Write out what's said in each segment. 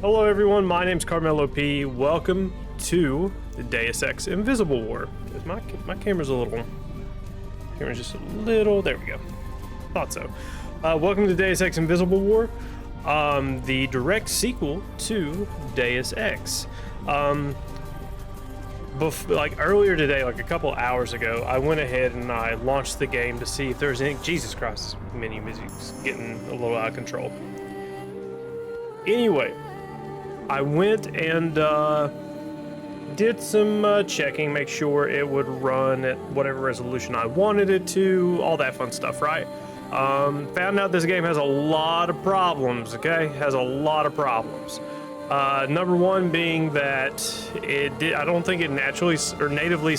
Hello everyone, my name's CarmelOP. Welcome to the Deus Ex Invisible War. My camera's just a little, there we go. Thought so. Welcome to Deus Ex Invisible War, the direct sequel to Deus Ex. Like earlier today, like a couple hours ago, I went ahead and I launched the game to see if there's any, Jesus Christ, menu music's getting a little out of control. Anyway, I went and did some checking, make sure it would run at whatever resolution I wanted it to, all that fun stuff, right? Found out this game has a lot of problems, okay? Has a lot of problems. Number one being that I don't think it naturally or natively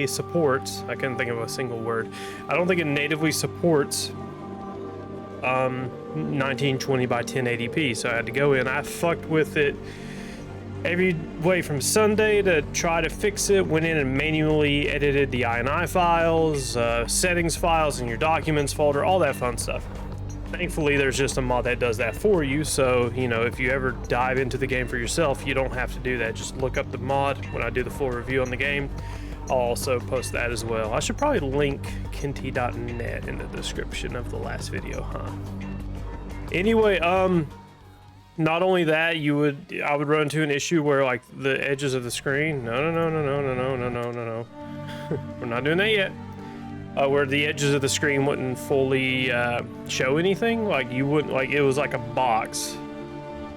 supports, I couldn't think of a single word. I don't think it natively supports 1920 by 1080p, so I had to go in. I fucked with it every way from Sunday to try to fix it. Went in and manually edited the INI files, settings files in your documents folder, all that fun stuff. Thankfully, there's just a mod that does that for you, so, you know, if you ever dive into the game for yourself, you don't have to do that. Just look up the mod when I do the full review on the game. I'll also post that as well. I should probably link kinty.net in the description of the last video, huh? Anyway, not only that, I would run into an issue where, like, the edges of the screen, no, we're not doing that yet. Where the edges of the screen wouldn't fully show anything, like you wouldn't, like it was like a box,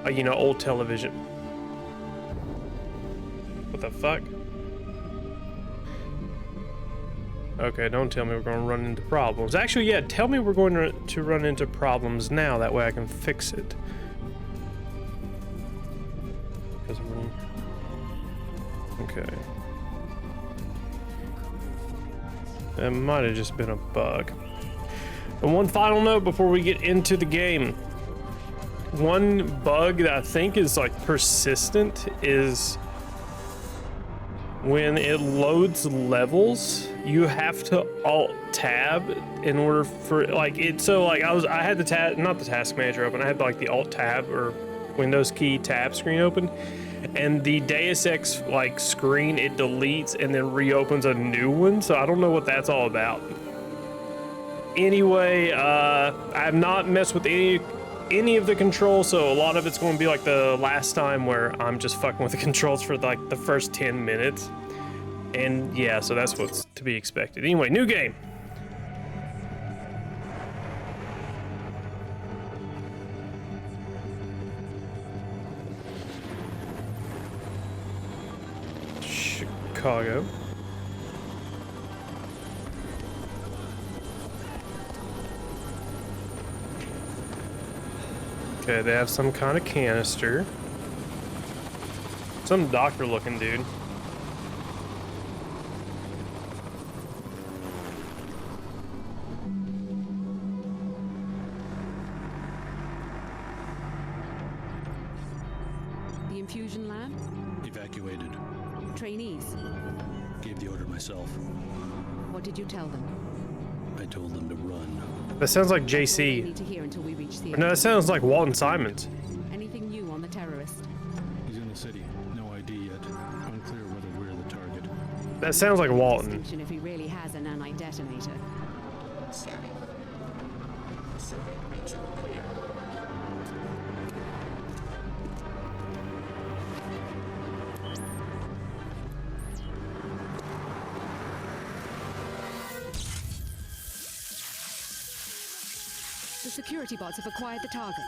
like, you know, old television. What the fuck? Okay, don't tell me we're going to run into problems. Actually, yeah, tell me we're going to run into problems now. That way I can fix it. Okay. That might have just been a bug. And one final note before we get into the game. One bug that I think is like persistent is when it loads levels, you have to Alt-Tab in order for, like, it. So like I had the not the task manager open, I had like the Alt-Tab or Windows key tab screen open, and the Deus Ex like screen, it deletes and then reopens a new one, so I don't know what that's all about. Anyway, I have not messed with any of the controls, so a lot of it's going to be like the last time where I'm just fucking with the controls for like the first 10 minutes. And yeah, so that's what's to be expected. Anyway, new game. Chicago. Okay, they have some kind of canister. Some doctor looking dude. The infusion lab? Evacuated. Trainees? Gave the order myself. What did you tell them? I told them to run. That sounds like That's all we JC. need to hear until we reach the No, that sounds like Walton Simons. Anything new on the terrorist? He's in the city. No ID yet. Unclear whether we're the target. That sounds like Walton. Distinction if he really has a nanite detonator. The security bots have acquired the target.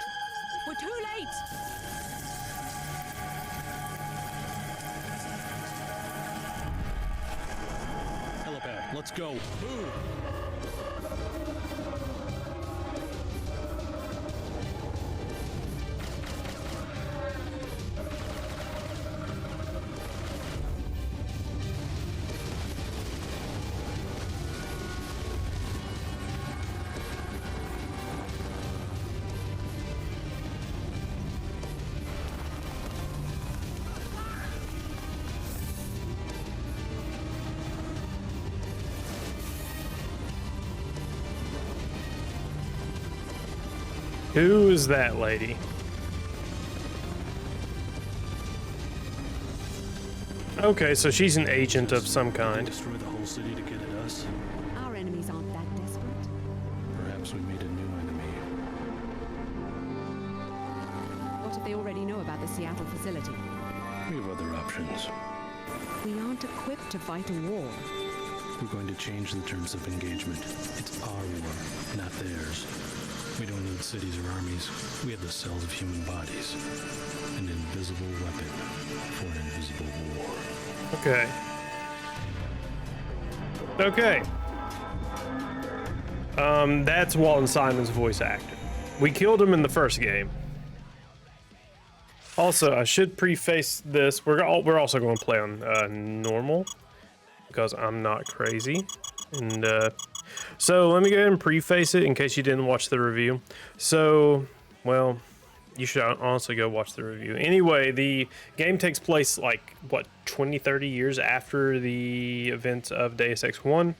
We're too late! Helipad, let's go. Move! Who is that lady? Okay, so she's an agent of some kind. Destroy the whole city to get at us. Our enemies aren't that desperate. Perhaps we made a new enemy. What if they already know about the Seattle facility? We have other options. We aren't equipped to fight a war. We're going to change the terms of engagement. It's our war, not theirs. We don't need cities or armies. We have the cells of human bodies. An invisible weapon for an invisible war. Okay. Okay. That's Walton Simon's voice actor. We killed him in the first game. Also, I should preface this. We're also going to play on normal because I'm not crazy. And so let me go ahead and preface it in case you didn't watch the review. So, well, you should honestly go watch the review. Anyway, the game takes place like, what, 20, 30 years after the events of Deus Ex 1.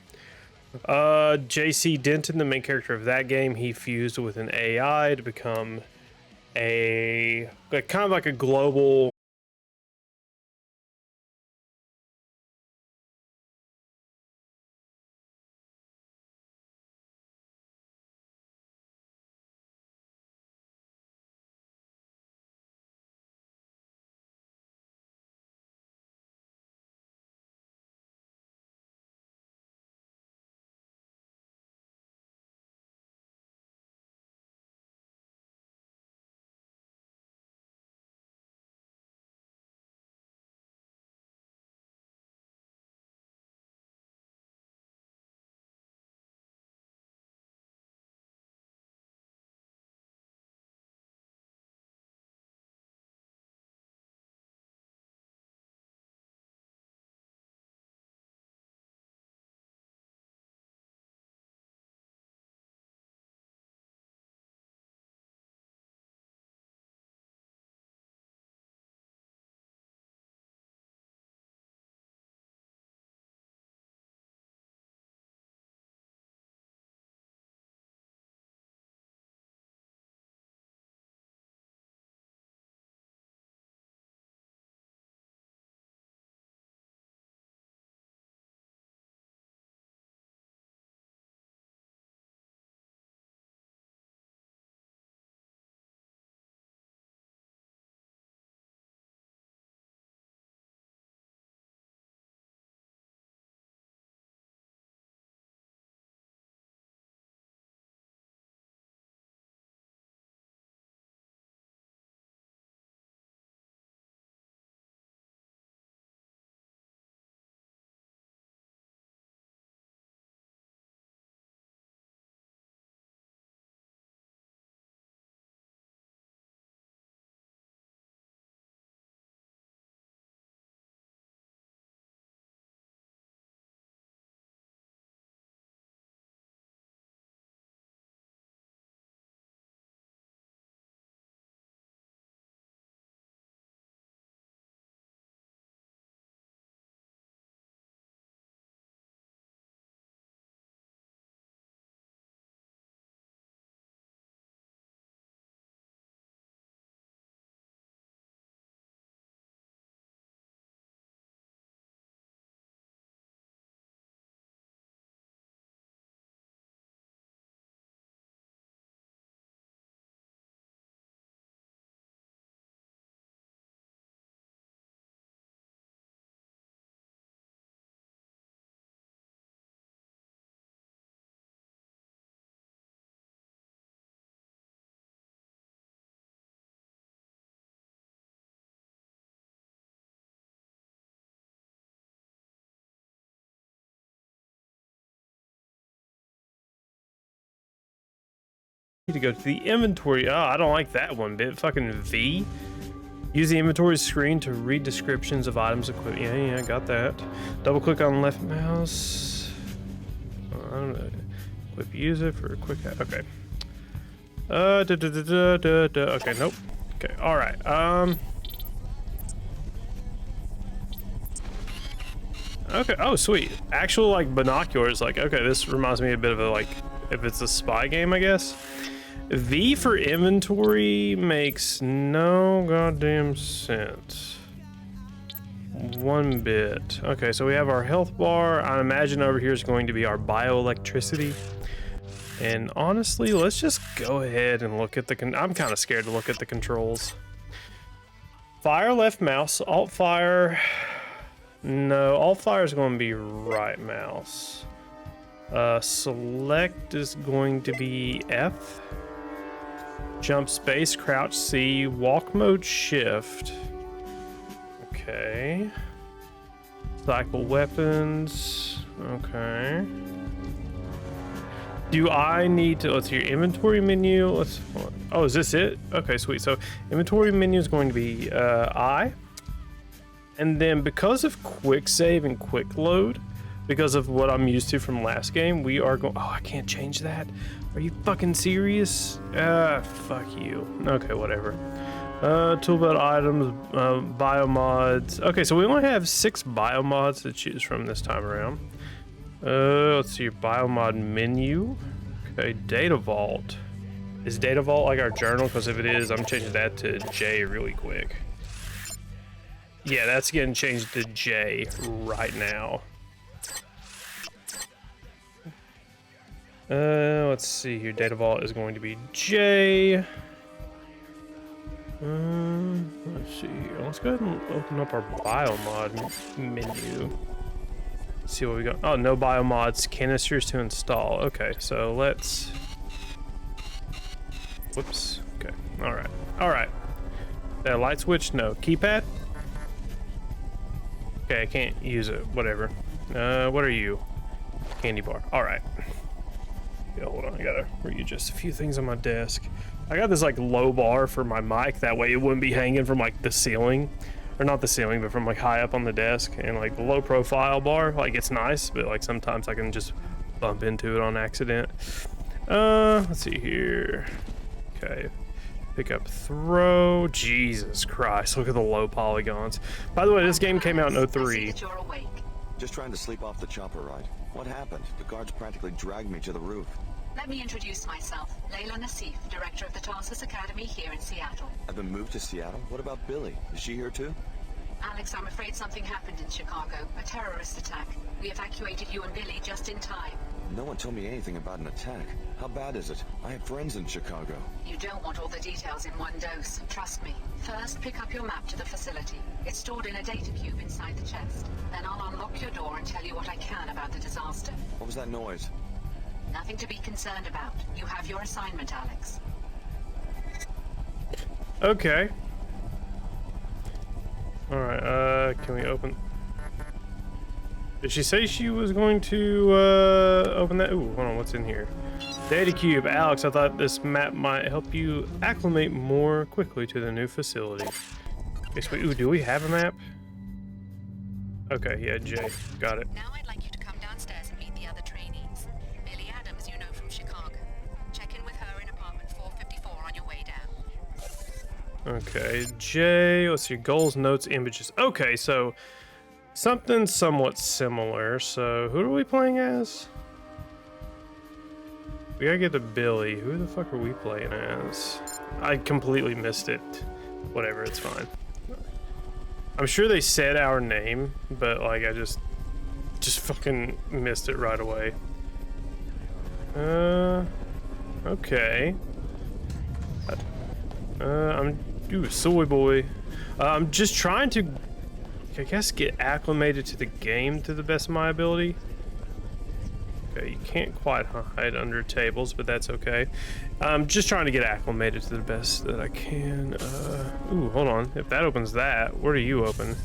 JC Denton, the main character of that game, he fused with an AI to become a kind of like a global to go to the inventory. Oh, I don't like that one bit. Fucking V. Use the inventory screen to read descriptions of items equipped. Yeah, got that. Double click on left mouse. I don't know. Equip user for a quick. Okay. Okay, nope. Okay, all right. Okay. Oh, sweet. Actual like binoculars. Like, okay, this reminds me a bit of a like, if it's a spy game, I guess. V for inventory makes no goddamn sense. one bit. Okay, so we have our health bar. I imagine over here is going to be our bioelectricity. And honestly, let's just go ahead and look at the I'm kind of scared to look at the controls. Fire left mouse, alt fire. No, alt fire is going to be right mouse. Select is going to be F. Jump space, crouch C, walk mode shift. Okay. Cycle weapons. Okay. Do I need to, let's see, your inventory menu. Let's, oh, is this it? Okay, sweet. So inventory menu is going to be I. And then because of quick save and quick load, because of what I'm used to from last game, we are going, oh, I can't change that. Are you fucking serious? Fuck you. Okay, whatever. Toolbelt items, biomods. Okay, so we only have 6 biomods to choose from this time around. Let's see your biomod menu. Okay, data vault. Is data vault like our journal? Because if it is, I'm changing that to J really quick. Yeah, that's getting changed to J right now. Let's see here. Data vault is going to be J. Let's see here. Let's go ahead and open up our biomod menu. See what we got. Oh, no biomods, canisters to install. Okay, so let's. Whoops. Okay. All right. All right. Light switch. No. Keypad. Okay, I can't use it. Whatever. What are you? Candy bar. All right. Yeah, hold on. I gotta readjust a few things on my desk. I got this like low bar for my mic. That way it wouldn't be hanging from like the ceiling. Or not the ceiling, but from like high up on the desk. And like the low profile bar, like it's nice, but like sometimes I can just bump into it on accident. Let's see here. Okay. Pick up throw. Jesus Christ, look at the low polygons. By the way, this game came out in 03. Just trying to sleep off the chopper ride. What happened? The guards practically dragged me to the roof. Let me introduce myself. Layla Nassif, director of the Tarsus Academy here in Seattle. I've been moved to Seattle? What about Billy? Is she here too? Alex, I'm afraid something happened in Chicago. A terrorist attack. We evacuated you and Billy just in time. No one told me anything about an attack. How bad is it? I have friends in Chicago. You don't want all the details in one dose. Trust me. First, pick up your map to the facility. It's stored in a data cube inside the chest. Then I'll unlock your door and tell you what I can about the disaster. What was that noise? Nothing to be concerned about. You have your assignment, Alex. Okay. Alright, can we open... Did she say she was going to open that? Ooh, hold on, what's in here? Data cube. Alex, I thought this map might help you acclimate more quickly to the new facility. Okay, so ooh, do we have a map? Okay, yeah, J. Got it. Now I'd like you to come downstairs and meet the other trainees. Billy Adams, you know from Chicago. Check in with her in apartment 454 on your way down. Okay, J. Let's see, goals, notes, images. Okay, so something somewhat similar. So who are we playing as? We gotta get to Billy. Who the fuck are we playing as? I completely missed it. Whatever, it's fine. I'm sure they said our name, but like I just fucking missed it right away. Okay. Ooh, soy boy. I'm just trying to, I guess, get acclimated to the game to the best of my ability. Okay, you can't quite hide under tables, but that's okay. I'm just trying to get acclimated to the best that I can. Ooh, hold on. If that opens that, where do you open?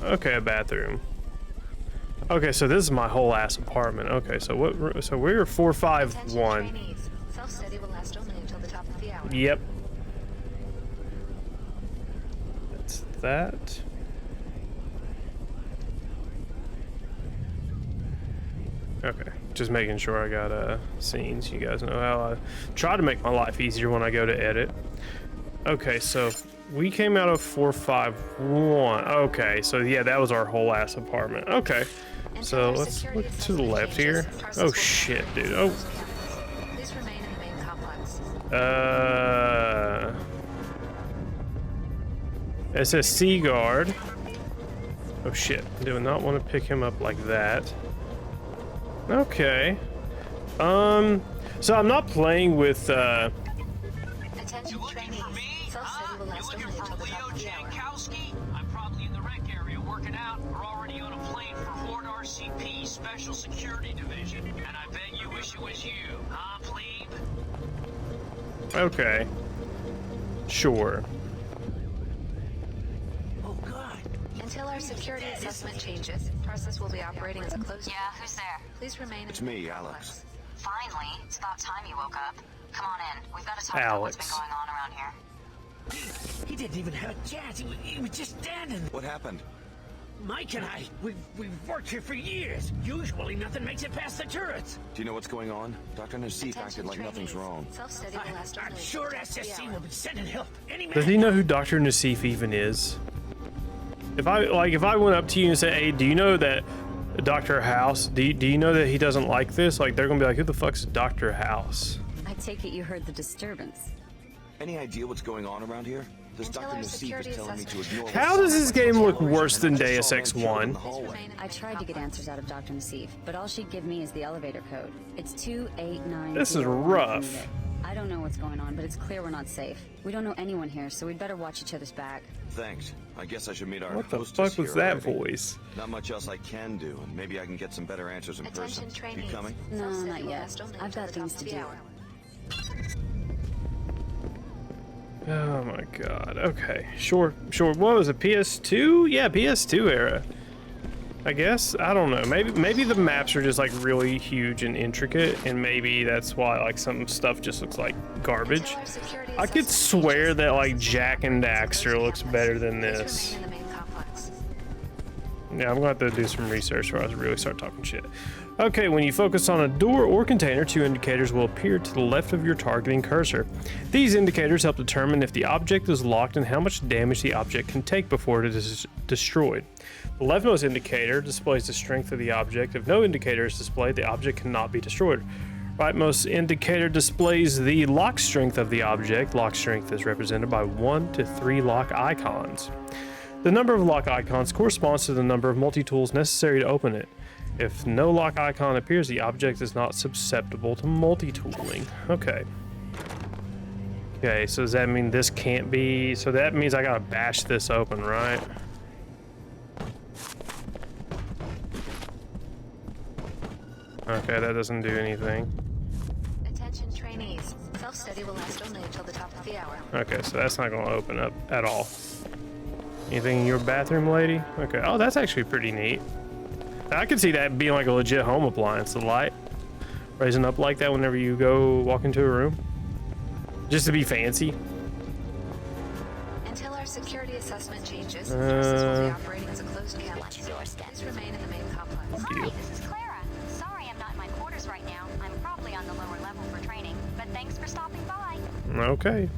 Okay, a bathroom. Okay, so this is my whole ass apartment. Okay, so what? So we're 451. Self-study will last only until the top of the hour. Yep. That's that. Okay, just making sure I got scenes. You guys know how I try to make my life easier when I go to edit. Okay, so we came out of 451. Okay, so yeah, that was our whole ass apartment. Okay, so let's look to the left here. Oh shit, dude. Oh. Please remain in the main complex. It says Sea Guard. Oh shit, do not want to pick him up like that. Okay. So I'm not playing with, Attention trainees. Self-study will last only until the top of the hour. I'm probably in the rec area working out or already on a plane for Horde RCP Special Security Division. And I bet you wish it was you, huh, plebe? okay. Sure. Oh, God. Until our security assessment changes, process will be operating as a closed. Yeah, who's there? Please remain in It's the me, main Alex. complex. Finally, it's about time you woke up. Come on in. We've got to talk about what's been Alex. going on around here. He didn't even have a chance. He was just standing. What happened? Mike and I, we've worked here for years. Usually nothing makes it past the turrets. Do you know what's going on? Dr. Nassif acted like nothing's wrong. Self-study will last only I'm until sure the top of the SSC hour. will be sending help any Does minute. he know who Dr. Nassif even is? If I went up to you and said, hey, do you know that Dr. House, do you know that he doesn't like this? Like, they're gonna be like, who the fuck's Dr. House? I take it you heard the disturbance. Any idea what's going on around here? This Until Dr. our Nassif security is telling me to assessment- ignore. How does this game look worse than Deus Ex 1? Please remain in the I main tried to get complex. answers out of Dr. Nassif, but all she'd give me is the elevator code. It's 289. This is rough. I don't know what's going on, but it's clear we're not safe. We don't know anyone here, so we'd better watch each other's back. Thanks. I guess I should meet our What the hostess fuck was here that already. voice? Not much else I can do, and maybe I can get some better answers in person. Attention trainees. You coming? No, Self-study not will yet. last only I've until got the things top to of the do. hour. Oh my god. Okay. Sure. What was it? PS2? Yeah, PS2 era. I guess. I don't know. Maybe the maps are just like really huge and intricate, and maybe that's why like some stuff just looks like garbage. Until our security I could assessment swear changes, that like process will Jack be and operating as a Daxter closed looks campus. better than Please this. remain in the main complex. Yeah, I'm gonna have to do some research before I really start talking shit. Okay, when you focus on a door or container, two indicators will appear to the left of your targeting cursor. These indicators help determine if the object is locked and how much damage the object can take before it is destroyed. The leftmost indicator displays the strength of the object. If no indicator is displayed, the object cannot be destroyed. Rightmost indicator displays the lock strength of the object. Lock strength is represented by 1 to 3 lock icons. The number of lock icons corresponds to the number of multi-tools necessary to open it. If no lock icon appears, the object is not susceptible to multi-tooling. Okay. Okay, so does that mean this can't be... So that means I gotta bash this open, right? Okay, that doesn't do anything. Attention trainees. Self-study will last only until the top of the hour. Okay, so that's not gonna open up at all. Anything in your bathroom, lady? Okay, oh, that's actually pretty neat. I could see that being like a legit home appliance, the light. Raising up like that whenever you go walk into a room. Just to be fancy. Until our security assessment changes, the process will be operating as a closed campus. What's yours, then? Please remain in the main complex. you. Hi, this is Clara. Sorry I'm not in my quarters right now. I'm probably on the lower level for training, but thanks for stopping by. Okay.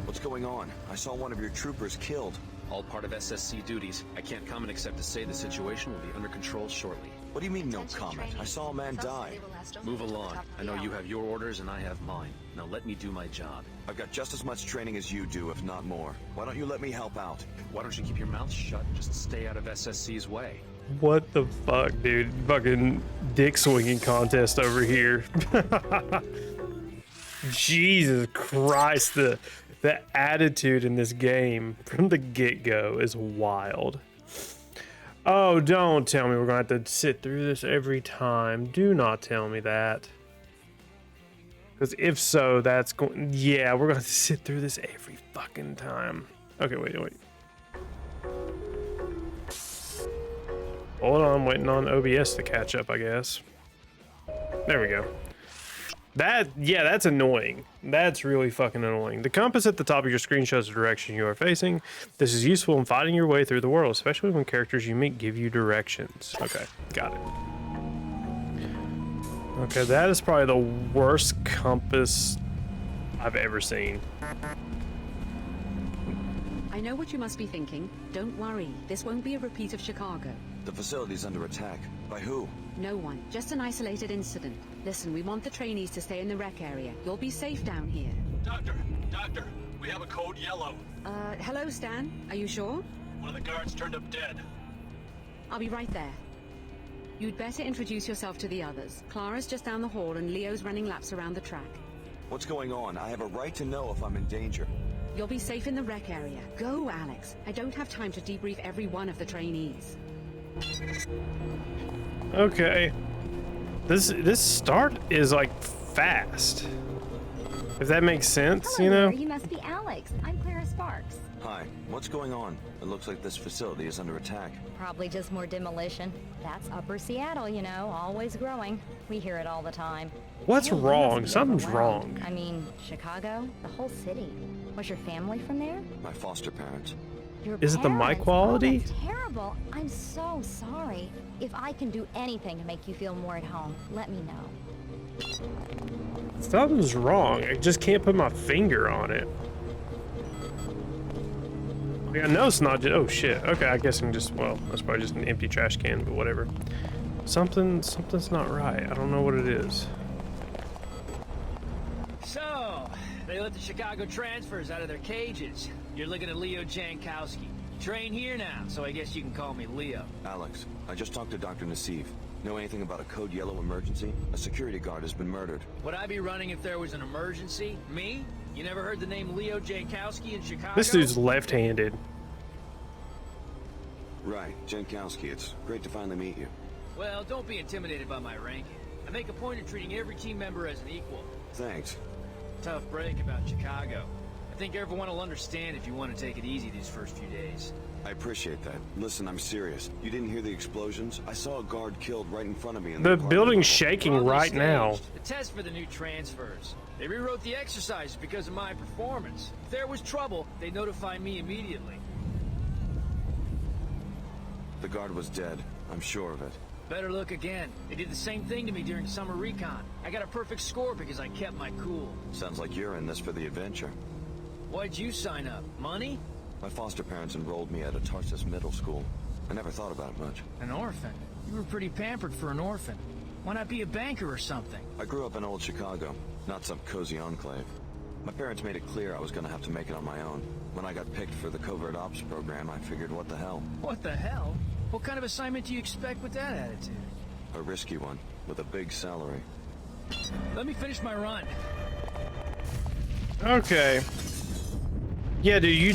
What's going on? I saw one of your troopers killed. All part of SSC duties. I can't comment except to say the situation will be under control shortly. What do you mean, no Attention comment? I trainees. saw a man die. Self-study will last only Move until the along. top of I the know you hour. have your orders and I have mine. Now let me do my job. I've got just as much training as you do, if not more. Why don't you let me help out? Why don't you keep your mouth shut and just stay out of SSC's way? What the fuck, dude? Fucking dick swinging contest over here. Jesus Christ, the attitude in this game from the get-go is wild. Oh, don't tell me we're gonna have to sit through this every time. Do not tell me that. Because if so, that's going... Yeah, we're gonna have to sit through this every fucking time. Okay, wait. Hold on, I'm waiting on OBS to catch up, I guess. There we go. That's annoying. That's really fucking annoying. The compass at the top of your screen shows the direction you are facing. This is useful in fighting your way through the world, especially when characters you meet give you directions. Okay, got it. Okay, that is probably the worst compass I've ever seen. I know what you must be thinking. Don't worry, this won't be a repeat of Chicago. The facility's under attack. By who? No one, just an isolated incident. Listen, we want the trainees to stay in the rec area. You'll be safe down here. Doctor, we have a code yellow. Hello, Stan. Are you sure? One of the guards turned up dead. I'll be right there. You'd better introduce yourself to the others. Clara's just down the hall and Leo's running laps around the track. What's going on? I have a right to know if I'm in danger. You'll be safe in the rec area. Go, Alex. I don't have time to debrief every one of the trainees. Okay. This start is like fast. If that makes sense, Hello you know? there, you must be Alex. I'm Clara Sparks. Hi, what's going on? It looks like this facility is under attack. Probably just more demolition. That's Upper Seattle, you know, always growing. We hear it all the time. What's Hey, you wrong? must be Something's overwhelmed. wrong. I mean, Chicago, the whole city. Was your family from there? My foster parents. Your Is it the mic parents? quality? Oh, that's terrible. I'm so sorry. If I can do anything to make you feel more at home, let me know. Something's wrong. I just can't put my finger on it. Like, I know it's not just. Oh shit. Okay, I guess I'm just. Well, that's probably just an empty trash can, but whatever. Something's not right. I don't know what it is. So, they let the Chicago transfers out of their cages. You're looking at Leo Jankowski. Train here now, so I guess you can call me Leo. Alex, I just talked to Dr. Nassif. Know anything about a Code Yellow emergency? A security guard has been murdered. Would I be running if there was an emergency? Me? You never heard the name Leo Jankowski in Chicago? This dude's left-handed. Right, Jankowski. It's great to finally meet you. Well, don't be intimidated by my rank. I make a point of treating every team member as an equal. Thanks. Tough break about Chicago. I think everyone will understand if you want to take it easy these first few days. I appreciate that. Listen, I'm serious. You didn't hear the explosions? I saw a guard killed right in front of me. In The apartment. building's shaking Wrongly right now. staged. The test for the new transfers. They rewrote the exercises because of my performance. If there was trouble, they'd notify me immediately. The guard was dead. I'm sure of it. Better look again. They did the same thing to me during summer recon. I got a perfect score because I kept my cool. Sounds like you're in this for the adventure. Why'd you sign up? Money? My foster parents enrolled me at a Tarsus middle school. I never thought about it much. An orphan? You were pretty pampered for an orphan. Why not be a banker or something? I grew up in old Chicago, not some cozy enclave. My parents made it clear I was gonna have to make it on my own. When I got picked for the covert ops program, I figured, what the hell? What the hell? What kind of assignment do you expect with that attitude? A risky one, with a big salary. Let me finish my run. Okay. Yeah, dude, you.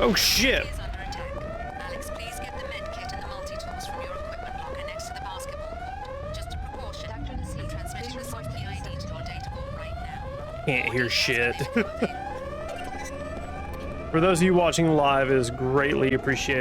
Oh shit. Is under attack. Alex, please get the med kit and the multi-tools from your equipment locker next to the basketball court. Just a precaution. Dr. Nassif, transmitting the soft key ID to your data board right now. Can't hear shit. For those of you watching live, it is greatly appreciated.